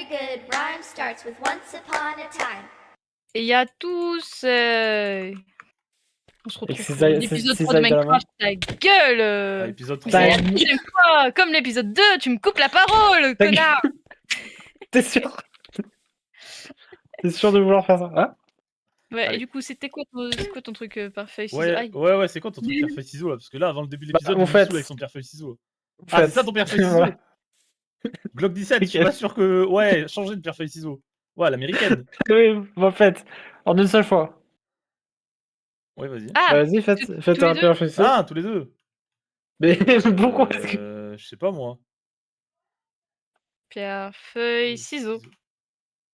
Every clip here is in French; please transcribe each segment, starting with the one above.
Every good rhyme starts with once upon a time. Et à tous, on se retrouve c'est pour ça- l'épisode c'est 3 de ça, évidemment. Minecraft, ta gueule Épisode Mais 3. c'est la deuxième fois, comme l'épisode 2, tu me coupes la parole, Ta connard. T'es sûr? T'es sûr de vouloir faire ça? Hein? Ouais, Allez. et du coup, c'est quoi ton truc parfait ciseaux? Ouais, Aïe. ouais, c'est quoi ton truc pierre-feuille ciseaux là? Parce que là, avant le début de l'épisode, en il me fait- saoule avec son pierre-feuille ciseaux. En Ah, fait, c'est ça ton pierre-feuille ciseaux? voilà. Glock 17, je suis pas sûr que. Ouais, changer de pierre-feuille ciseaux. Ouais, l'américaine. Oui, en fait, en une seule fois. Ouais, vas-y. Ah, Vas-y, faites tous un les deux pierre feuille ciseaux. Ah, tous les deux. Mais pourquoi est-ce que... Je sais pas moi. pierre, feuille, ciseaux.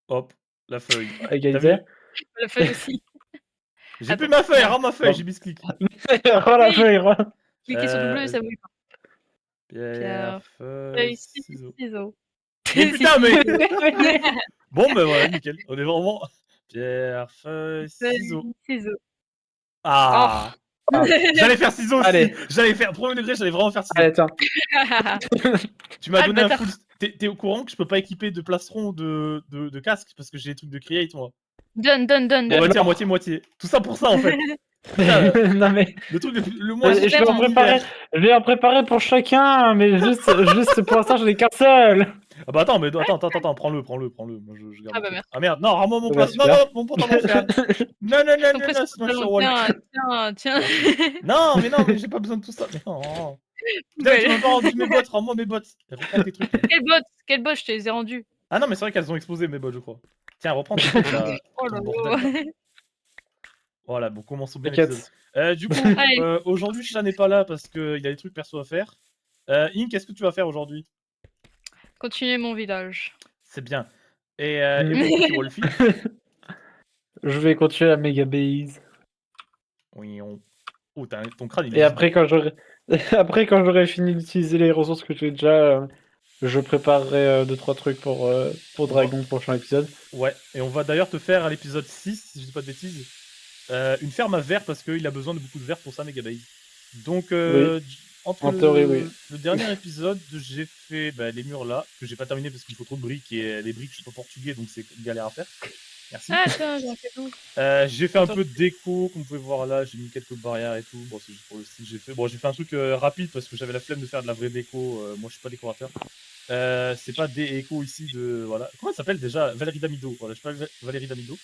Hop, la feuille. Égalité. La feuille aussi. J'ai plus Attends, ma feuille, non. rends ma feuille, Non. j'ai mis ce clic. Rends la Oui. feuille, rends. Cliquez sur W, Euh, ça bouge pas. Pierre, Feuille, feuille, ciseaux. ciseaux. Mais putain, mais. mais... Bon, bah voilà, nickel. On est vraiment. Pierre, feuille, ciseaux. ciseaux. Ah! J'allais faire ciseaux aussi. Allez. J'allais faire. Premier degré, j'allais vraiment faire ciseaux. Allez, tiens. Tu m'as Ah, donné un bâtard. full. T'es au courant que je peux pas équiper de plastron de casque parce que j'ai des trucs de create moi. Donne. Bon bah tiens, moitié. Tout ça pour ça en fait. Putain, Non mais... le truc le moins Je cher vais en de préparer, l'univers. je vais en préparer pour chacun, mais juste pour l'instant, j'en ai qu'un seul. Ah bah attends, prends-le. Moi je garde. Ah le bah truc. merci. Ah merde, non, rends-moi mon Bah, place. Non, super. mon pantalon frère. Non, sinon je suis wall. Tiens. Non, mais j'ai pas besoin de tout ça. Mais non. Putain, Ouais. tu m'as pas rendu mes bottes, rends-moi mes bottes. Reprends tes trucs. Quelle botte, je te les ai rendues. Ah non, mais c'est vrai qu'elles ont explosé mes bottes, je crois. Tiens, reprends tes trucs là. Oh là Bordel. là. Voilà, bon, commençons bien T'inquiète. l'épisode. Du coup, Allez. aujourd'hui, Chat n'est pas là parce qu'il a des trucs perso à faire. Ink, qu'est-ce que tu vas faire aujourd'hui? Continuer mon village. C'est bien. Et mon petit Wolfie? Je vais continuer la méga base. Oui, Oh, ton crâne, il est Et après, quand j'aurai fini d'utiliser les ressources que j'ai déjà, je préparerai 2-3 trucs pour Dragon prochain épisode. Ouais, et on va d'ailleurs te faire à l'épisode 6, si je dis pas de bêtises, une ferme à verre parce qu'il a besoin de beaucoup de verre pour sa méga base. Donc, Oui. entre En théorie, oui. le dernier épisode, j'ai fait les murs là, que j'ai pas terminé parce qu'il faut trop de briques, et les briques, je suis pas portugais, donc c'est une galère à faire. Merci. Ah, attends, j'en fais tout. J'ai fait un peu de déco, comme vous pouvez voir là, j'ai mis quelques barrières et tout. Bon, c'est juste pour le style, j'ai fait un truc rapide parce que j'avais la flemme de faire de la vraie déco. Moi, je suis pas décorateur. C'est pas des échos ici de. Voilà. Comment elle s'appelle déjà? Valérie Damido. Voilà, je suis pas Valérie Damido.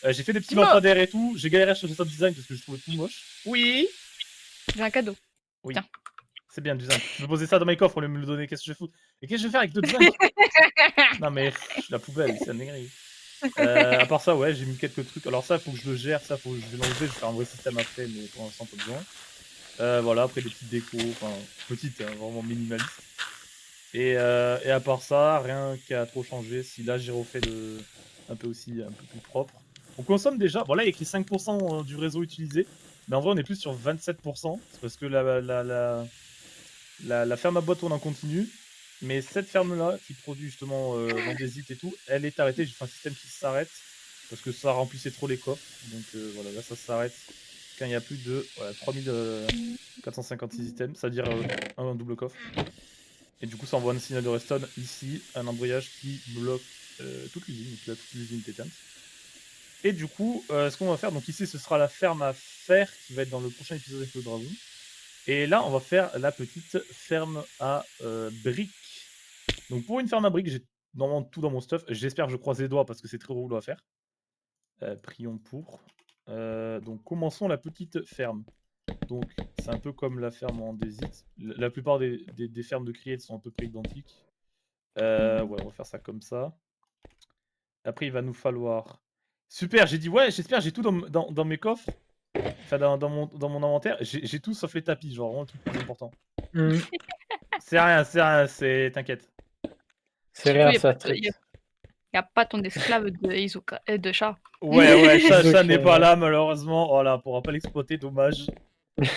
J'ai fait des petits lampadaires et tout. J'ai galéré sur le sound design parce que je trouvais tout moche. Oui! J'ai un cadeau. Oui. Tiens. C'est bien le design. Je vais poser ça dans mes coffres au lieu de me le donner. Qu'est-ce que je vais foutre? Et qu'est-ce que je vais faire avec deux designs? Non, mais la poubelle, c'est un dinguerie. À part ça, ouais, j'ai mis quelques trucs. Alors, ça, faut que je le gère. Ça, faut que je vais l'enlever. Je vais faire un vrai système après, mais pour l'instant, pas besoin. Voilà, après des petites décos. Enfin, petites, hein, vraiment minimalistes. Et à part ça, rien qui a trop changé. Si là j'ai refait un peu plus propre. On consomme déjà. Bon là il y a écrit 5% du réseau utilisé. Mais en vrai on est plus sur 27%. C'est parce que la ferme à bois tourne en continu. Mais cette ferme là qui produit justement l'andésite et tout, elle est arrêtée. J'ai fait un système qui s'arrête. Parce que ça remplissait trop les coffres. Donc voilà, là ça s'arrête quand il y a plus de 3456 items. C'est-à-dire un double coffre. Et du coup, ça envoie un signal de redstone ici, un embrayage qui bloque toute l'usine, donc là, toute l'usine est éteinte. Et du coup, ce qu'on va faire, donc ici, ce sera la ferme à fer qui va être dans le prochain épisode avec le dragon. Et là, on va faire la petite ferme à briques. Donc pour une ferme à briques, j'ai normalement tout dans mon stuff. J'espère que je croise les doigts parce que c'est très relou à faire. Prions pour. Donc commençons la petite ferme. Donc, c'est un peu comme la ferme en andésite. La plupart des fermes de create sont à peu près identiques. Ouais, on va faire ça comme ça. Après, il va nous falloir... Super, j'ai dit, ouais, j'espère j'ai tout dans mes coffres. Enfin, dans mon inventaire. J'ai tout sauf les tapis, genre vraiment le truc plus important. C'est rien, t'inquiète. C'est rien, ça. Il n'y a pas ton esclave de chat. Ouais, ça n'est Ok. pas là, malheureusement. Voilà, on pourra pas l'exploiter, dommage. Mais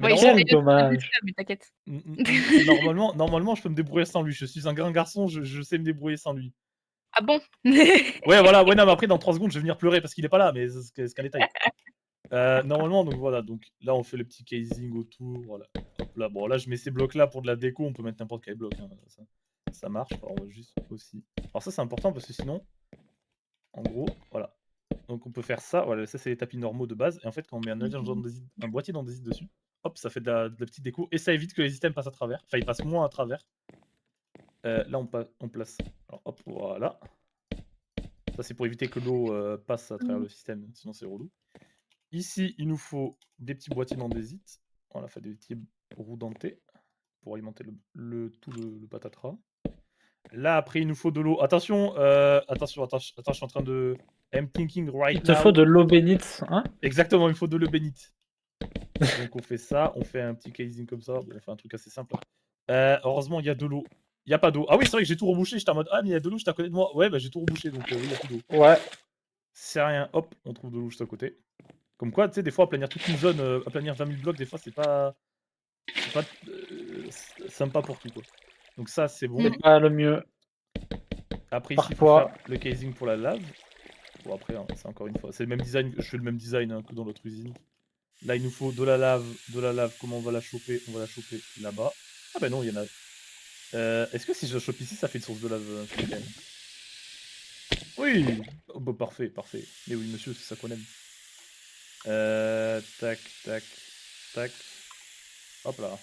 Ouais, Quel dommage. mais t'inquiète. Normalement, je peux me débrouiller sans lui. Je suis un grand garçon, je sais me débrouiller sans lui. Ah bon? Ouais, voilà, ouais, non, mais après, dans 3 secondes, je vais venir pleurer parce qu'il est pas là, mais c'est qu'un détail. Normalement, donc voilà, donc là, on fait le petit casing autour, voilà. Hop là, bon, là, je mets ces blocs-là pour de la déco, on peut mettre n'importe quel bloc, hein, ça. ça marche. Alors, on va juste aussi. Alors ça c'est important parce que sinon, en gros, voilà. Donc on peut faire ça, voilà, ça c'est les tapis normaux de base. Et en fait quand on met un boîtier d'andésite dessus, hop, ça fait de la petite déco. Et ça évite que les items passent à travers. Enfin ils passent moins à travers. Là on place. Alors hop, voilà. Ça c'est pour éviter que l'eau passe à travers le système, sinon c'est relou. Ici il nous faut des petits boîtiers d'andésite. Voilà, fait des petits roues dentées pour alimenter tout le patatras. Là, après, il nous faut de l'eau. Attention, attention, je suis en train de. I'm thinking right Il te now. faut de l'eau bénite, hein? Exactement, il me faut de l'eau bénite. Donc, on fait ça, on fait un petit casing comme ça. Bon, on fait un truc assez simple. Heureusement, il y a de l'eau. Il n'y a pas d'eau. Ah oui, c'est vrai que j'ai tout rebouché. J'étais en mode, ah, mais il y a de l'eau, je t'ai à côté de moi. Ouais, bah j'ai tout rebouché, donc oui, il y a plus d'eau. Ouais. C'est rien, hop, on trouve de l'eau juste à côté. Comme quoi, tu sais, des fois, aplanir toute une zone, aplanir 20 000 blocs, des fois, c'est pas sympa pour tout, quoi. Donc, ça, c'est bon. C'est pas le mieux. Après, ici, il faut Parfois. faire le casing pour la lave. Bon, après, hein, c'est encore une fois, c'est le même design, je fais le même design hein, que dans l'autre usine. Là, il nous faut de la lave, comment on va la choper? On va la choper là-bas. Ah bah non, il y en a. Est-ce que si je la chope ici, ça fait une source de lave Shuriken? Oui! Oh, bah, parfait, parfait. Mais oui, monsieur, c'est ça qu'on aime. Tac, tac, tac. Hop là.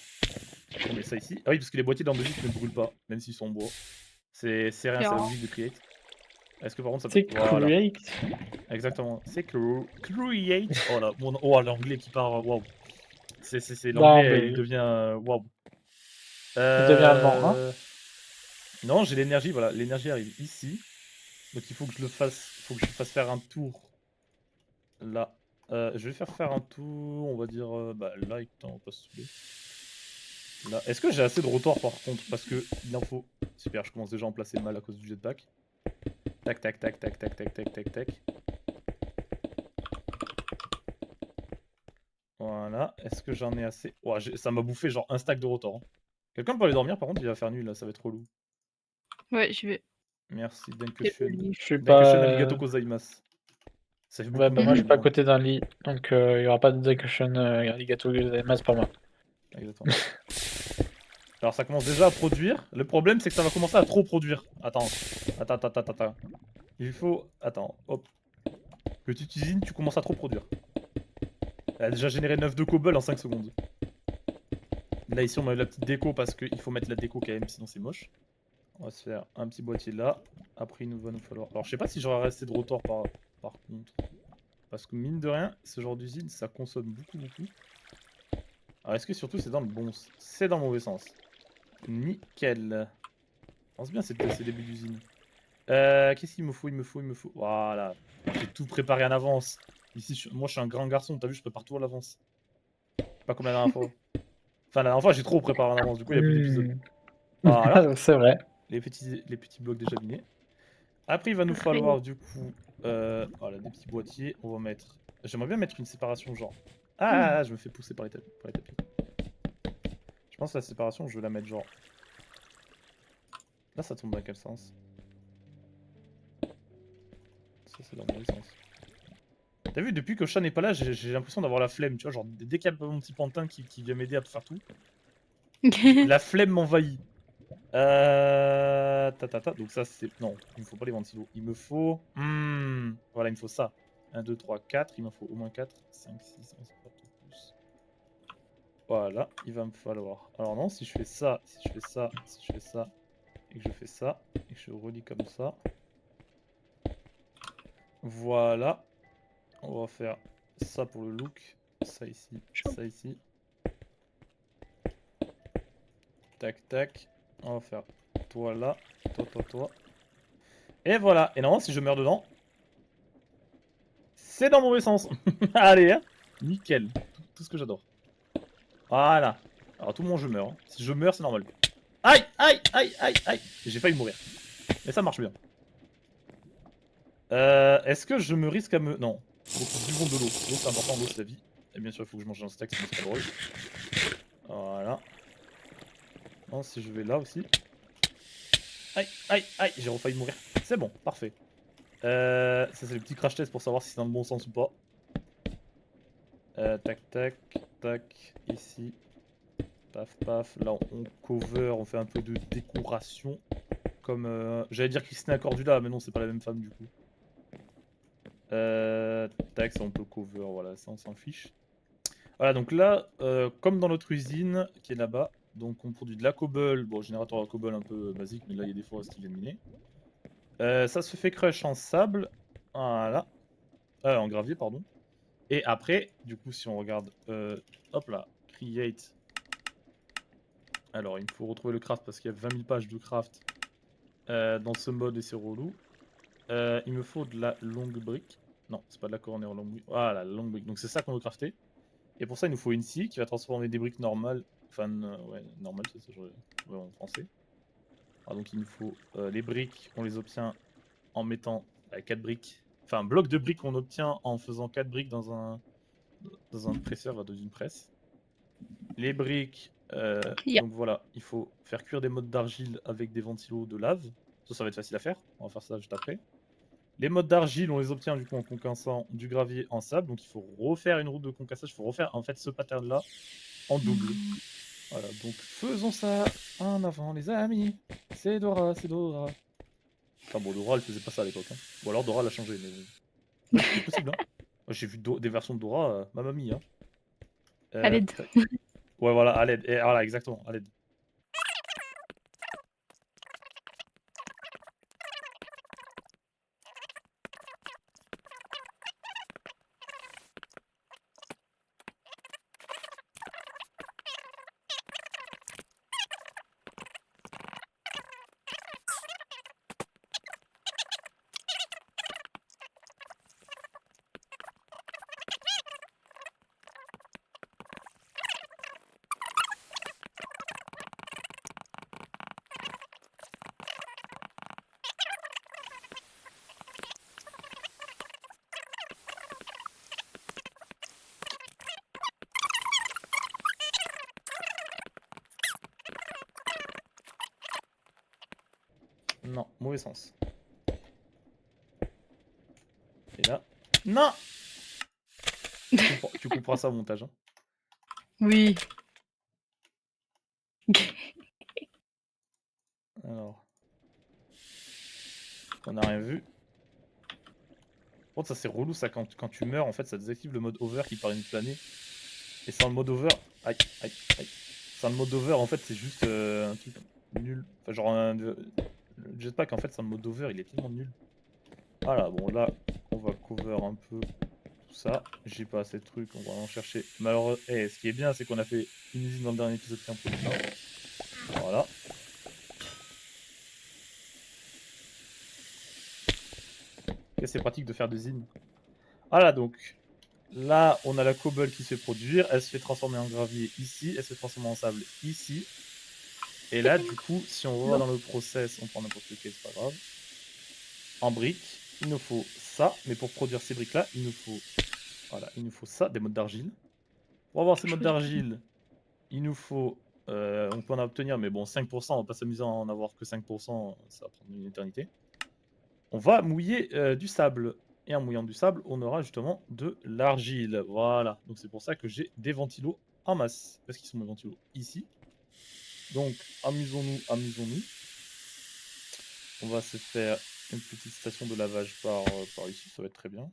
On met ça ici. Ah oui, parce que les boîtiers d'andésite ne brûlent pas, même s'ils sont en bois. C'est rien, c'est la Non. logique de create. Est-ce que par contre ça peut. C'est Voilà. create. Exactement. C'est create. Oh là, oh l'anglais qui part. Waouh. C'est Non, l'anglais, mais il devient. Waouh. il devient allemand, hein? Non, j'ai l'énergie, voilà. L'énergie arrive ici. Donc il faut que je le fasse. Il faut que je fasse faire un tour. Là. Je vais faire un tour, on va dire. Bah là, on va pas se saouler. Là. Est-ce que j'ai assez de rotor par contre? Parce que il en faut. Super, je commence déjà à en placer mal à cause du jetpack. Tac, tac, tac, tac, tac, tac, tac, tac, tac. Voilà. Est-ce que j'en ai assez? Ouais, ça m'a bouffé genre un stack de rotor. Hein. Quelqu'un peut aller dormir par contre, il va faire nuit là, ça va être relou. Ouais, j'y vais. Merci, Dankeschön. Je suis Dankeschön, pas. arigato gozaimasu. Ça fait beaucoup Ouais, bah moi je suis pas à moi. côté d'un lit, donc il y aura pas de Dakushin Arigato gozaimasu pour moi. Exactement. Alors ça commence déjà à produire. Le problème c'est que ça va commencer à trop produire. Attends. Il faut. Attends, hop. Petite usine, tu commences à trop produire. Elle a déjà généré 9 de cobble en 5 secondes. Là ici on met la petite déco parce qu'il faut mettre la déco quand même, sinon c'est moche. On va se faire un petit boîtier là. Après il va nous falloir. Alors je sais pas si j'aurai resté de rotor par contre. Parce que mine de rien, ce genre d'usine ça consomme beaucoup. Alors est-ce que surtout c'est dans le bon. C'est dans le mauvais sens. Nickel. Je pense bien c'est début d'usine. Qu'est-ce qu'il me faut? Il me faut. Voilà. J'ai tout préparé en avance. Ici, moi je suis un grand garçon, t'as vu, je prépare tout à l'avance. Pas comme la dernière fois. Enfin, la dernière fois j'ai trop préparé en avance, du coup il y a plus d'épisodes. Voilà. C'est vrai. Les petits blocs déjà minés. Après, il va nous falloir du coup voilà, des petits boîtiers. On va mettre. J'aimerais bien mettre une séparation genre. Ah, je me fais pousser par les tapis. Je pense que la séparation, je vais la mettre genre. Là, ça tombe dans quel sens? Ça, c'est dans le mauvais sens. T'as vu, depuis que Chat n'est pas là, j'ai l'impression d'avoir la flemme. Tu vois, genre, dès qu'il y a mon petit pantin qui vient m'aider à faire tout, la flemme m'envahit. Donc ça c'est... Non, il me faut pas les ventilos. Il me faut... Voilà, il me faut ça. 1, 2, 3, 4. Il m'en faut au moins 4. 5, 6, 11, 14, plus. Voilà, il va me falloir... Alors non, si je fais ça, si je fais ça, et que je fais ça, et que je relis comme ça. Voilà. On va faire ça pour le look. Ça ici, ça ici. Tac, tac. On va faire toi là, toi. Et voilà. Et normalement, si je meurs dedans, c'est dans le mauvais sens. Allez, hein. Nickel. Tout ce que j'adore. Voilà. Alors, tout le monde, je meurs. Hein. Si je meurs, c'est normal. Aïe. J'ai failli mourir. Mais ça marche bien. Est-ce que je me risque à me... Non. Donc, buvons de l'eau. L'eau, c'est important. L'eau, c'est la vie. Et bien sûr, il faut que je mange un steak, sinon c'est pas drôle. Voilà. Non, si je vais là aussi. Aïe. J'ai refailli mourir. C'est bon, parfait. Ça c'est le petit crash test pour savoir si c'est dans le bon sens ou pas. Tac, ici. Paf, paf. Là, on cover, on fait un peu de décoration. Comme. J'allais dire Christina Cordula, mais non, c'est pas la même femme du coup. Tac, ça on peut cover, voilà, ça on s'en fiche. Voilà, donc là, comme dans notre usine qui est là-bas, donc on produit de la cobble, bon, générateur à cobble un peu basique, mais là il y a des forests qui viennent miner. Ça se fait crush en sable, voilà, en gravier, pardon. Et après, du coup, si on regarde, hop là, create. Alors, il me faut retrouver le craft parce qu'il y a 20 000 pages de craft dans ce mode et c'est relou. Il me faut de la longue brique. Non, c'est pas de la corner longue brique. Voilà, la longue brique. Donc c'est ça qu'on veut crafter. Et pour ça, il nous faut une scie qui va transformer des briques normales. Enfin, ouais, normales, c'est ça, ouais, en français. Alors, donc il nous faut les briques, on les obtient en mettant 4 briques. Enfin, un bloc de briques qu'on obtient en faisant 4 briques dans un presseur, dans une presse. Les briques, Yeah. donc voilà, il faut faire cuire des modes d'argile avec des ventilos de lave. Ça va être facile à faire. On va faire ça juste après. Les modes d'argile, on les obtient du coup en concassant du gravier en sable. Donc il faut refaire une route de concassage. Il faut refaire en fait ce pattern-là en double. Voilà, donc faisons ça en avant, les amis. C'est Dora, c'est Dora. Enfin bon, Dora, elle faisait pas ça à l'époque. Hein. Ou alors Dora l'a changé, mais ouais, c'est possible. Hein. Moi, j'ai vu des versions de Dora, ma mamie. Hein. À l'aide. Ouais, voilà, à l'aide. Et voilà, exactement, à l'aide. Non, mauvais sens. Et là. Non. Tu couperas ça au montage. Hein. Oui. Alors. On n'a rien vu. Par contre, ça c'est relou ça quand tu meurs, en fait, ça désactive le mode over qui permet de planer. Et sans le mode over. Aïe, aïe, aïe. Sans le mode over, en fait, c'est juste un truc nul. Enfin, genre, le jetpack, en fait, sans le mode over, il est tellement nul. Voilà, bon, là, on va cover un peu tout ça. J'ai pas assez de trucs, on va en chercher. Mais alors, ce qui est bien, c'est qu'on a fait une usine dans le dernier épisode qui en produit ça. Voilà. Et c'est pratique de faire des usines. Voilà, donc, là, on a la cobble qui se fait produire. Elle se fait transformer en gravier ici. Elle se fait transformer en sable ici. Et là, du coup, si on va dans le process, on prend n'importe lequel, c'est pas grave. En briques, il nous faut ça. Mais pour produire ces briques-là, il nous faut... Voilà, il nous faut ça, des modes d'argile. Pour avoir ces modes d'argile, il nous faut... on peut en obtenir, mais bon, 5%, on va pas s'amuser à en avoir que 5%, ça va prendre une éternité. On va mouiller du sable. Et en mouillant du sable, on aura justement de l'argile. Voilà. Donc c'est pour ça que j'ai des ventilos en masse. Parce qu'ils sont mes ventilos ici. Donc amusons-nous, amusons-nous. On va se faire une petite station de lavage par ici, ça va être très bien.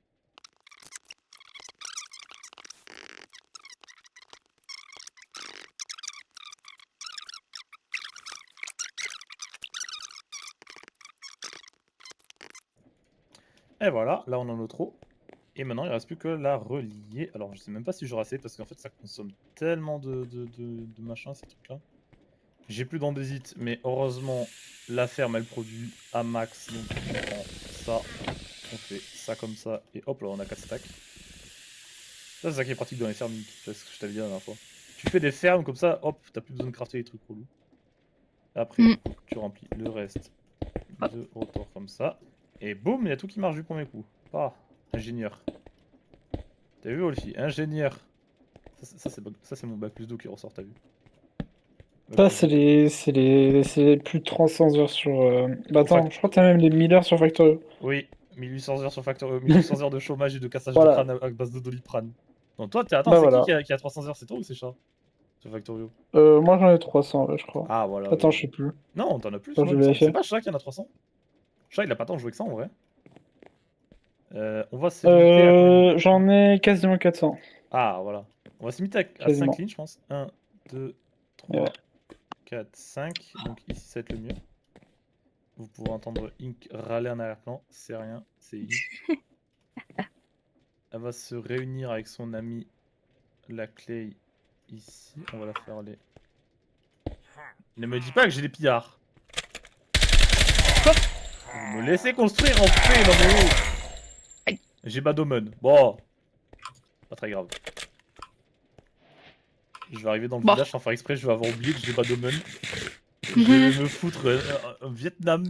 Et voilà, là on en a trop. Et maintenant il ne reste plus que la relier. Alors je sais même pas si j'aurai assez parce qu'en fait ça consomme tellement de machin ces trucs là. J'ai plus d'andésite, mais heureusement la ferme elle produit à max. Donc on prend ça, on fait ça comme ça et hop là on a 4 stacks. Ça c'est ça qui est pratique dans les fermes, c'est ce que je t'avais dit la dernière fois. Tu fais des fermes comme ça, hop, t'as plus besoin de crafter les trucs relous. Après tu remplis le reste de retour comme ça. Et boum, il y a tout qui marche du premier coup. Ah, ingénieur. T'as vu Wolfie? Ingénieur. Ça c'est mon bac plus 2 qui ressort, t'as vu? Ça, c'est les plus de 300 heures sur. Bah attends, je crois que t'as même les 1000 heures sur Factorio. Oui, 1800 heures sur Factorio, 1800 heures de chômage et de cassage de Voilà. crâne à base de Doliprane. Donc toi, attends, Bah c'est voilà. qui a 300 heures? C'est toi ou c'est chat? sur Factorio? Moi j'en ai 300, ouais, je crois. Ah, voilà. Attends, oui. je sais plus. Non, t'en as plus. Attends, Moi, je il me vais semble. C'est vérifier. pas Chat qui en a 300? Chat, il a pas tant joué que ça en vrai. On va se limiter à combien? J'en ai quasiment 400. Ah, voilà. On va se limiter à 5 Quasiment. lignes, je pense. 1, 2, Et ouais. 3, 4, 5. Donc ici, ça va être le mieux. Vous pouvez entendre Ink râler en arrière-plan. C'est rien, c'est Ink. Elle va se réunir avec son ami la Clay ici. On va la faire aller. Ne me dis pas que j'ai des pillards. Vous me laissez construire en paix dans mes hauts. Aïe. J'ai Badomen. Bon. Pas très grave. Je vais arriver dans le Bon. village sans faire exprès. Je vais avoir oublié que j'ai Badomen. Je vais me foutre au Vietnam.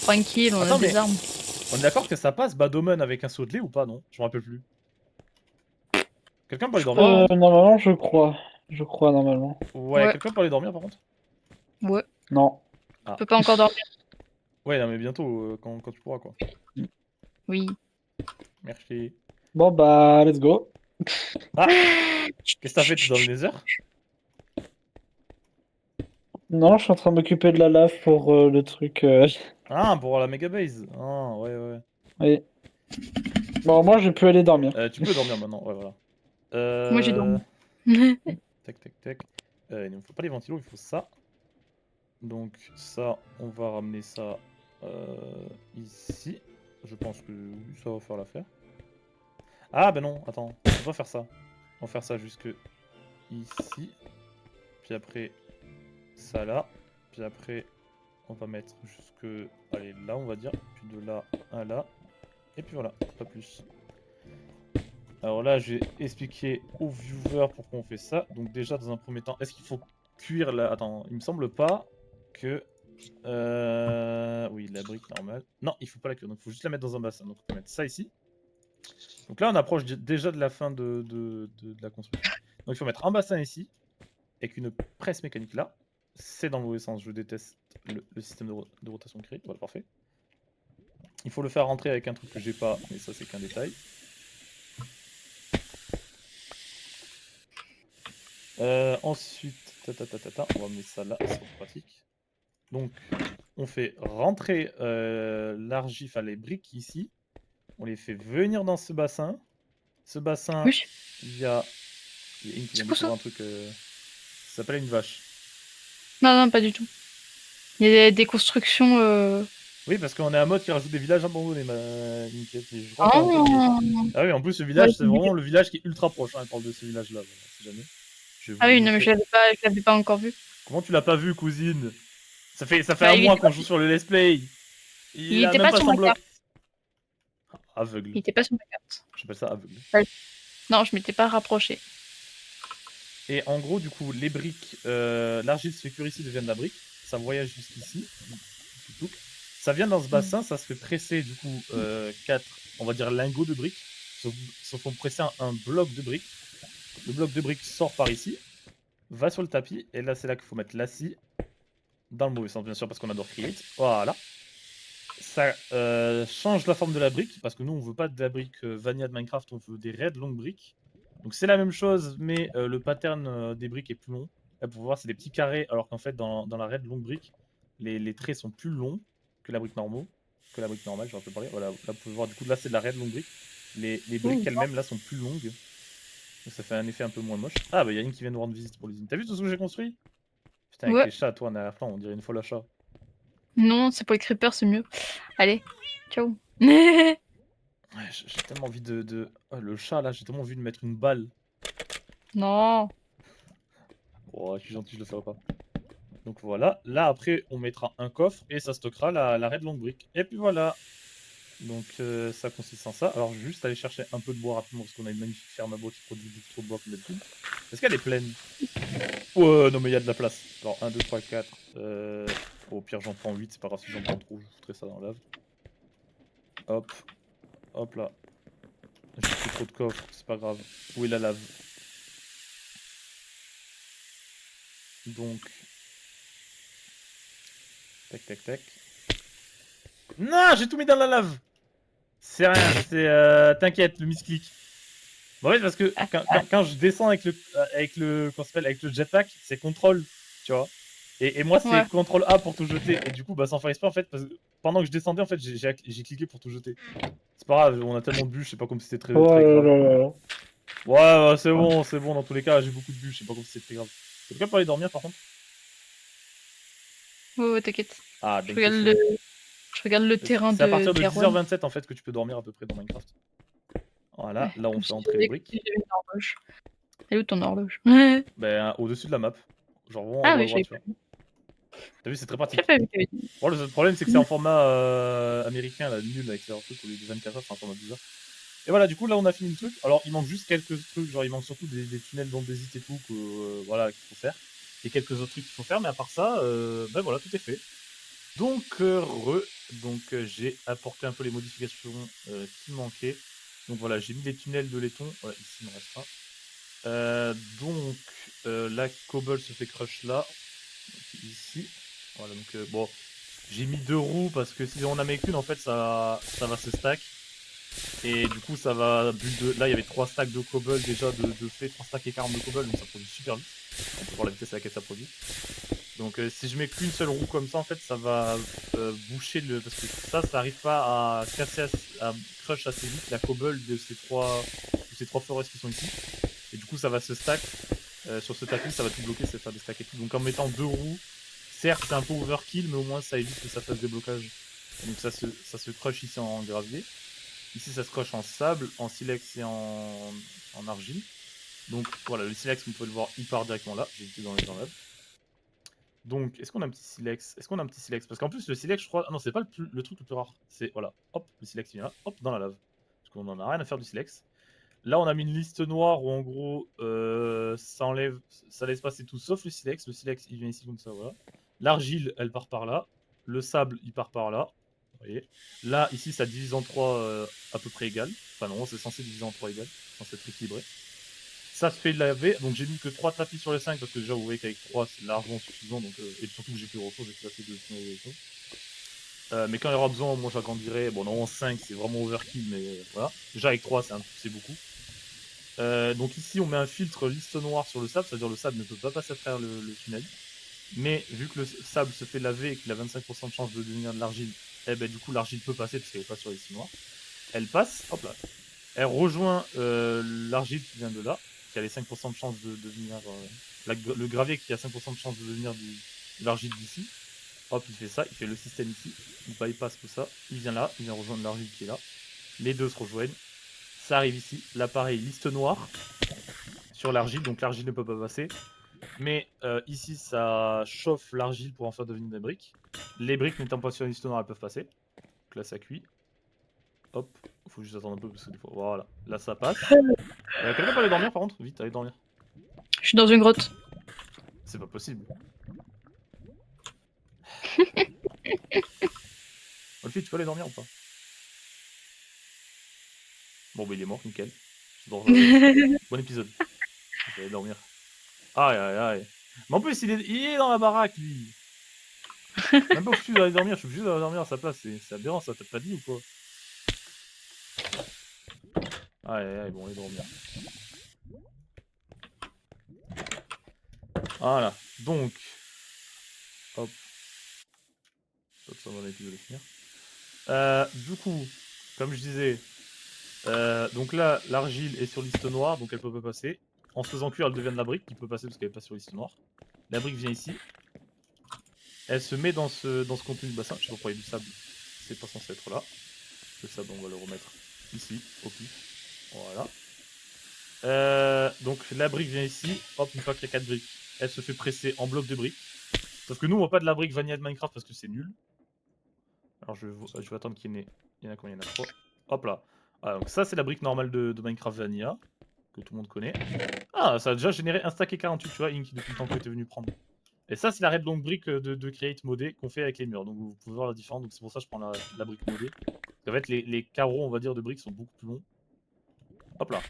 Tranquille, on Attends, a des mais- armes. On est d'accord que ça passe Badomen avec un saut de lait ou pas, non? Je me rappelle plus. Quelqu'un peut aller dormir? crois. Normalement, je crois. Je crois, normalement. Ouais, Ouais. quelqu'un peut aller dormir par contre? Ouais. Non. Je peux pas encore dormir. Ouais, non, mais bientôt, quand tu pourras, quoi. Oui. Merci. Bon, bah, let's go. Ah! Qu'est-ce que t'as fait? T'es dans le Nether? Non, je suis en train de m'occuper de la lave pour le truc. Ah, pour la méga base. Ah, ouais, ouais. Oui. Bon, moi, je peux aller dormir. Tu peux dormir maintenant, ouais, voilà. Moi, j'ai dormi. Tac, tac, tac. Il ne faut pas les ventilos, il faut ça. Donc ça, on va ramener ça ici. Je pense que oui, ça va faire l'affaire. Ah, bah non, attends, on va faire ça. On va faire ça jusque ici. Puis après, ça là. Puis après, on va mettre jusque... Allez, là, on va dire. Puis de là à là. Et puis voilà, pas plus. Alors là, je vais expliquer aux viewers pourquoi on fait ça. Donc déjà, dans un premier temps, est-ce qu'il faut cuire la... Attends, il me semble pas que... Oui, la brique normale. Non, il faut pas la cuire, donc il faut juste la mettre dans un bassin. Donc on peut mettre ça ici. Donc là, on approche déjà de la fin de la construction. Donc il faut mettre un bassin ici, avec une presse mécanique là. C'est dans le mauvais sens, je déteste le système de rotation créé. Voilà, parfait. Il faut le faire rentrer avec un truc que j'ai pas, mais ça c'est qu'un détail. Ensuite, on va mettre ça là, c'est pratique. Donc, on fait rentrer l'argile, enfin les briques ici. On les fait venir dans ce bassin. Ce bassin, Oui. il y a une qui vient C'est quoi découvrir ça? un truc. Ça s'appelle une vache. Non, non, pas du tout. Il y a des constructions. Oui, parce qu'on est un mode qui rajoute des villages abandonnés, Inquiète, et je crois qu'on a entendu. Oh. Ah oui, en plus, ce village, Ouais, c'est vraiment le village qui est ultra proche. Hein, elle parle de ce village-là, voilà, si jamais. Je vais Ah vous oui, non, mais montrer. je l'avais pas encore vu. Comment tu l'as pas vu, cousine? Ça fait Bah, un il mois était qu'on pas- joue sur le let's play. Il a était même pas pas sur son ma bloc. carte. Aveugle. Il était pas sur ma carte. J'appelle ça aveugle. Non, je m'étais pas rapproché. Et en gros, du coup, les briques, l'argile se fait ici, devient de la brique. Ça voyage jusqu'ici. Ça vient dans ce bassin, ça se fait presser, du coup, 4, on va dire, lingots de briques. Se font presser un bloc de briques. Le bloc de briques sort par ici, va sur le tapis, et là, c'est là qu'il faut mettre l'acier. Dans le mauvais sens, bien sûr, parce qu'on adore create. Voilà. Ça change la forme de la brique, parce que nous, on veut pas de la brique vanilla de Minecraft, on veut des raides longues briques. Donc c'est la même chose, mais le pattern des briques est plus long. Là, pour voir, c'est des petits carrés, alors qu'en fait, dans la raid longue brique, les traits sont plus longs que la brique normale. Je vais un peu parler. Voilà, là, vous pouvez voir, du coup, là, c'est de la raid longue brique. Les briques elles-mêmes, là, sont plus longues. Donc ça fait un effet un peu moins moche. Ah, bah, il y a une qui vient nous rendre visite pour l'usine. T'as vu tout ce que j'ai construit? Putain, avec Ouais. les chats, toi, en arrière-plan, on dirait une folle à chat. Non, c'est pour les creepers, c'est mieux. Allez, ciao. Ouais, j'ai tellement envie de... Oh, le chat, là, j'ai tellement envie de mettre une balle. Non. Oh, je suis gentil, je le ferai pas. Donc voilà, là après on mettra un coffre et ça stockera la raid longue brique. Et puis voilà. Donc ça consiste en ça. Alors je vais juste aller chercher un peu de bois rapidement parce qu'on a une magnifique ferme à bois qui produit beaucoup trop de bois comme d'habitude. Est-ce qu'elle est pleine? Ouais, non mais il y a de la place. Alors 1, 2, 3, 4. Au pire j'en prends 8, c'est pas grave si j'en prends trop, je foutrai ça dans la lave. Hop. Hop là. J'ai pris trop de coffres, c'est pas grave. Où est la lave? Donc... Tac, tac, tac. Non, j'ai tout mis dans la lave. C'est rien, c'est... T'inquiète, le misclick. Bah ouais, parce que quand je descends avec le comment ça s'appelle, avec le jetpack, c'est contrôle, tu vois. Et moi, c'est Ouais. contrôle A pour tout jeter. Et du coup, bah, sans faire exprès, en fait, parce que pendant que je descendais, en fait, j'ai cliqué pour tout jeter. C'est pas grave, on a tellement de bûches, c'est pas comme si c'était très, Oh très là grave. là là là. Ouais, c'est bon, dans tous les cas, j'ai beaucoup de bûches, c'est pas comme si c'était très grave. En tout cas, pour aller dormir, par contre. Ouais, t'inquiète. Ah, Je regarde le terrain c'est à partir de d'Erwan. 10h27 en fait que tu peux dormir à peu près dans Minecraft. Voilà, Ouais, là on comme fait si entrer les briques. j'avais une horloge. Elle est où ton horloge? Ben, au-dessus de la map. Genre vraiment en Ah haut à oui, droite, j'avais tu pas vois. vu. T'as vu, c'est très J'avais pratique. pas vu que t'avais dit. Bon, le problème c'est que c'est en format américain, là, nul avec leur truc, au lieu de 24 heures, c'est en format 12 heures. Et voilà, du coup là on a fini le truc. Alors il manque juste quelques trucs, genre il manque surtout des tunnels d'andésite et tout, que, voilà, qu'il faut faire. Et quelques autres trucs qu'il faut faire, mais à part ça, ben voilà, tout est fait. Donc, j'ai apporté un peu les modifications qui manquaient. Donc voilà, j'ai mis les tunnels de laiton. Voilà, ici il me reste un. Donc, la cobble se fait crush là. Donc, ici. Voilà, donc bon, j'ai mis 2 roues parce que si on en met qu'une, en fait, ça va se stack. Et du coup, ça va bulle de. Là, il y avait 3 stacks de cobble déjà de fait, 3 stacks et 40 de cobble, donc ça produit super vite. On peut voir la vitesse à laquelle ça produit. Donc si je mets qu'une seule roue comme ça, en fait, ça va boucher le... Parce que ça arrive pas à casser, à crush assez vite la cobble de ces trois forests qui sont ici. Et du coup, ça va se stack sur ce tapis, ça va tout bloquer, ça va faire des stacks et tout. Donc en mettant 2 roues, certes, c'est un peu overkill, mais au moins ça évite que ça fasse des blocages. Donc ça se crush ici en gravier. Ici, ça se crush en sable, en silex et en argile. Donc voilà, le silex, vous pouvez le voir, il part directement là. J'ai été dans les enlèves. Donc, est-ce qu'on a un petit silex? Parce qu'en plus, le silex, je crois. Ah non, c'est pas le truc le plus rare. C'est, voilà, hop, le silex il vient là, hop, dans la lave. Parce qu'on en a rien à faire du silex. Là, on a mis une liste noire où en gros, ça laisse passer tout sauf le silex. Le silex, il vient ici comme ça, voilà. L'argile, elle part par là. Le sable, il part par là. Vous voyez. Là, ici, ça divise en 3 à peu près égal. Enfin, non, c'est censé diviser en 3 égal. C'est censé être équilibré. Ça se fait laver, donc j'ai mis que 3 tapis sur les 5 parce que déjà vous voyez qu'avec 3 c'est largement suffisant, donc, et surtout que j'ai plus de ressources, j'ai plus assez de ressources. Mais quand il y aura besoin, moi j'agrandirai. Bon, non, 5 c'est vraiment overkill, mais voilà. Déjà avec 3 c'est beaucoup. Donc ici on met un filtre liste noire sur le sable, c'est-à-dire le sable ne peut pas passer à travers le tunnel. Mais vu que le sable se fait laver et qu'il a 25% de chance de devenir de l'argile, eh ben du coup l'argile peut passer parce qu'elle est pas sur les 6 noirs. Elle passe, hop là. Elle rejoint l'argile qui vient de là, qui a les 5% de chance de devenir. Le gravier qui a 5% de chance de devenir de l'argile d'ici. Hop, il fait ça, il fait le système ici. Il bypass tout ça. Il vient là, il vient rejoindre l'argile qui est là. Les deux se rejoignent. Ça arrive ici. Là, pareil, liste noire sur l'argile, donc l'argile ne peut pas passer. Mais ici, ça chauffe l'argile pour en faire devenir des briques. Les briques n'étant pas sur la liste noire, elles peuvent passer. Donc là, ça cuit. Hop, faut juste attendre un peu parce que des fois, voilà, là ça passe. Quelqu'un peut aller dormir par contre? Vite, allez dormir. Je suis dans une grotte. C'est pas possible. Wolfie, tu peux aller dormir ou pas? Bon, bah il est mort, nickel. Bon épisode. Je vais aller dormir. Aïe aïe aïe. Mais en plus, il est dans la baraque lui. Même pas obligé d'aller dormir, je suis obligé d'aller dormir à sa place. C'est aberrant ça, t'as pas dit ou quoi? Aïe aïe aïe, bon, allez dormir. Voilà, donc. Hop. Hop, ça va l'épisode finir. Du coup, comme je disais, donc là, l'argile est sur liste noire, donc elle peut pas passer. En se faisant cuire, elle devient de la brique qui peut passer parce qu'elle est pas sur liste noire. La brique vient ici. Elle se met dans ce contenu de bassin. Je sais pas pourquoi il y a du sable. C'est pas censé être là. Le sable, on va le remettre ici, au pif. Voilà. Donc la brique vient ici. Hop, une fois qu'il y a 4 briques, elle se fait presser en bloc de briques. Sauf que nous, on voit pas de la brique vanilla de Minecraft parce que c'est nul. Alors je vais attendre qu'il y en ait. Il y en a combien? Il y en a 3. Hop là. Ah, donc ça, c'est la brique normale de Minecraft Vanilla, que tout le monde connaît. Ah, ça a déjà généré un stack et 48, tu vois, Ink, depuis le temps que tu es venu prendre. Et ça, c'est la red long brick de Create modé qu'on fait avec les murs. Donc vous pouvez voir la différence. Donc c'est pour ça que je prends la brique modée. En fait, les carreaux, on va dire, de briques sont beaucoup plus longs. Hop là.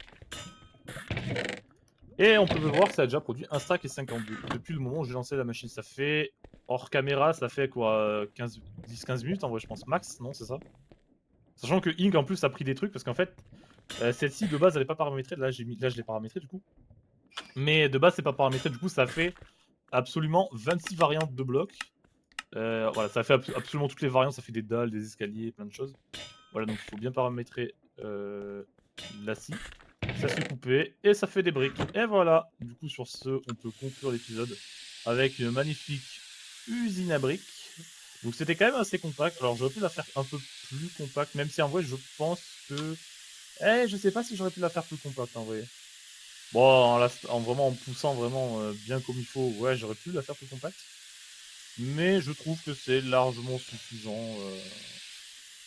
Et on peut voir, ça a déjà produit un stack et 52. Depuis le moment où j'ai lancé la machine, ça fait, hors caméra, ça fait quoi, 10-15 minutes en vrai, je pense, max, non, c'est ça? Sachant que Ink en plus a pris des trucs parce qu'en fait, Celle-ci de base elle est pas paramétrée, là je l'ai paramétrée du coup. Mais de base c'est pas paramétré, du coup ça fait absolument 26 variantes de blocs. Voilà, ça fait absolument toutes les variantes, ça fait des dalles, des escaliers, plein de choses. Voilà, donc il faut bien paramétrer la scie. Ça se fait couper et ça fait des briques. Et voilà, du coup sur ce, on peut conclure l'épisode avec une magnifique usine à briques. Donc c'était quand même assez compact. Alors j'aurais pu la faire un peu plus compacte, même si en vrai je pense que... je sais pas si j'aurais pu la faire plus compacte en vrai. Bon, en poussant vraiment bien comme il faut, ouais, j'aurais pu la faire plus compacte. Mais je trouve que c'est largement suffisant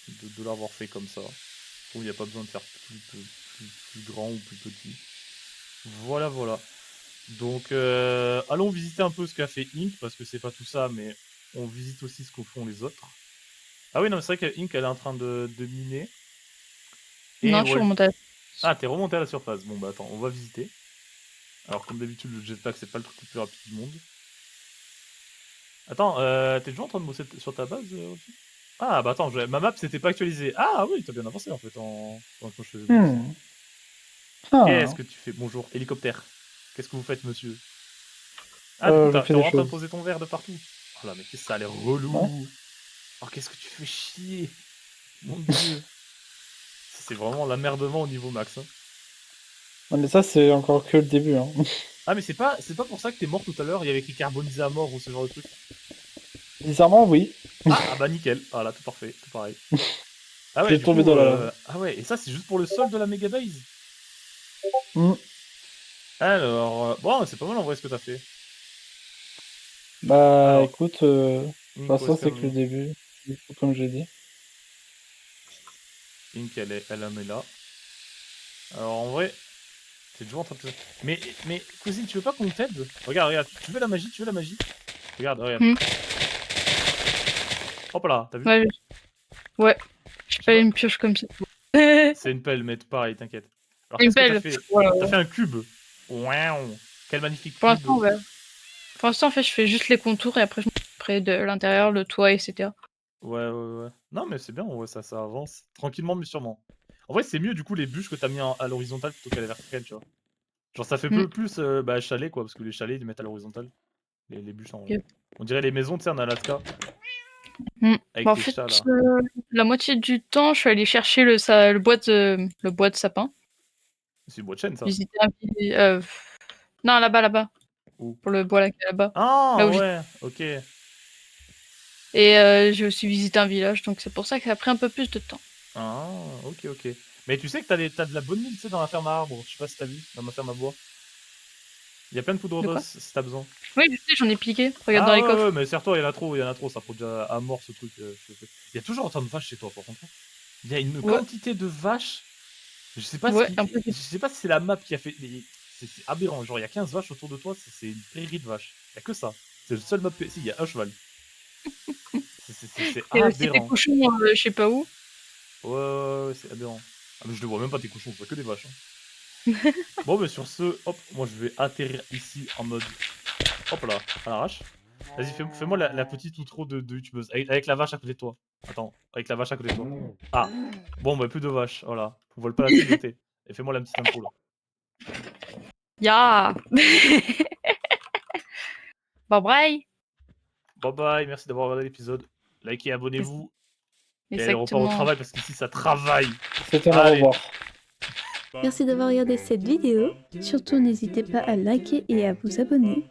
de l'avoir fait comme ça. Je trouve qu'il n'y a pas besoin de faire plus grand ou plus petit. Voilà, voilà. Donc, allons visiter un peu ce qu'a fait Ink, parce que c'est pas tout ça, mais on visite aussi ce que font les autres. Ah oui, non, c'est vrai qu'Ink, elle est en train de miner. Et Non, je suis remontée. Ah, t'es remonté à la surface. Bon, bah attends, on va visiter. Alors, comme d'habitude, le jetpack, c'est pas le truc le plus rapide du monde. Attends, t'es toujours en train de bosser sur ta base aussi? Ah, bah attends, ma map s'était pas actualisée. Ah oui, t'as bien avancé en fait quand je faisais le boss. Qu'est-ce que tu fais? Bonjour, hélicoptère. Qu'est-ce que vous faites, monsieur? Ah, du coup, je t'es fais en des train de choses. poser ton verre de partout. Oh là, mais qu'est-ce que ça a l'air relou. Ouais. Oh, qu'est-ce que tu fais chier. Mon dieu. C'est vraiment l'emmerdement au niveau max. Hein. Non, mais ça, c'est encore que le début. Hein. Ah, mais c'est pas pour ça que t'es mort tout à l'heure, il y avait écrit carbonisé à mort ou ce genre de truc. Bizarrement, oui. Ah bah nickel, voilà, tout parfait, tout pareil. Ah ouais, C'est du tombé coup, dans la lave. ah ouais, et ça c'est juste pour le sol de la méga base. Mm. Alors, bon, c'est pas mal en vrai ce que t'as fait. Bah, Alors, écoute, Ink, bah, où ça, est-ce c'est qu'elle que le en est début, du coup, comme j'ai dit. Ink, elle la met là. Alors en vrai, t'es toujours en train de... Mais, cousine, tu veux pas qu'on t'aide? Regarde, regarde, tu veux la magie, tu veux la magie? Regarde, regarde. Hmm. Hop là, t'as vu? Ouais, ouais. Je sais fais pas. une pioche comme ça. C'est une pelle, mais pareil, t'inquiète. Alors Une qu'est-ce que t'as pelle. fait? Voilà. T'as fait un cube. Waouh. Quel magnifique Pour cube. l'instant, ouais. Pour l'instant, en fait, je fais juste les contours et après, je m'occuperai de l'intérieur, le toit, etc. Ouais. Non, mais c'est bien, ouais, ça avance. Tranquillement, mais sûrement. En vrai, c'est mieux, du coup, les bûches que t'as mis à l'horizontale plutôt qu'à la verticale, tu vois. Genre, ça fait Mm. plus chalet, quoi, parce que les chalets, ils les mettent à l'horizontale. Les bûches, en vrai. Ok. On dirait les maisons, tu sais, en Alaska. Mm. Avec Bah, en tes fait, chats, là. la moitié du temps, je suis allée chercher le bois de sapin. C'est une bois de chêne, ça. Visiter un petit... Non, là-bas. Où? Pour le bois là, qui est là-bas. Ah, Là où ouais, ok. Et j'ai aussi visité un village, donc c'est pour ça que ça a pris un peu plus de temps. Ah, ok. Mais tu sais que t'as de la bonne mine, tu sais, dans la ferme à arbres. Je sais pas si t'as vu, dans ma ferme à bois. Il y a plein de poudre De quoi? d'os, si t'as besoin. Oui, je sais, j'en ai piqué. Regarde Ah dans les coffres. ouais, mais serre-toi, il y en a trop, ça produit à mort ce truc. Il y a toujours autant de vaches chez toi, par contre. Il y a une Ouais. quantité de vaches. Je sais pas, Ouais, un peu. je sais pas si c'est la map qui a fait. C'est aberrant. Genre, il y a 15 vaches autour de toi, c'est une prairie de vaches. Il y a que ça. C'est le seul map. Si, il y a un cheval. C'est Et aussi des aberrant. cochons, je sais pas où. Ouais, c'est aberrant. Ah, mais je les vois même pas tes cochons, je vois que des vaches. Hein. Bon, mais sur ce, hop, moi je vais atterrir ici en mode. Hop là, à l'arrache. Vas-y, fais-moi la petite outro de youtubeuse. Avec la vache à côté de toi. Attends, avec la vache à côté de toi. Ah, bon, bah plus de vaches, voilà. On vole pas la communauté. Et fais-moi la petite intro là. Ya. Bye bye. Bye bye, merci d'avoir regardé l'épisode. Likez, abonnez-vous. Et allez, on repart au Exactement. travail parce qu'ici ça travaille. C'était un au Allez. revoir. Merci d'avoir regardé cette vidéo. Surtout, n'hésitez pas à liker et à vous abonner.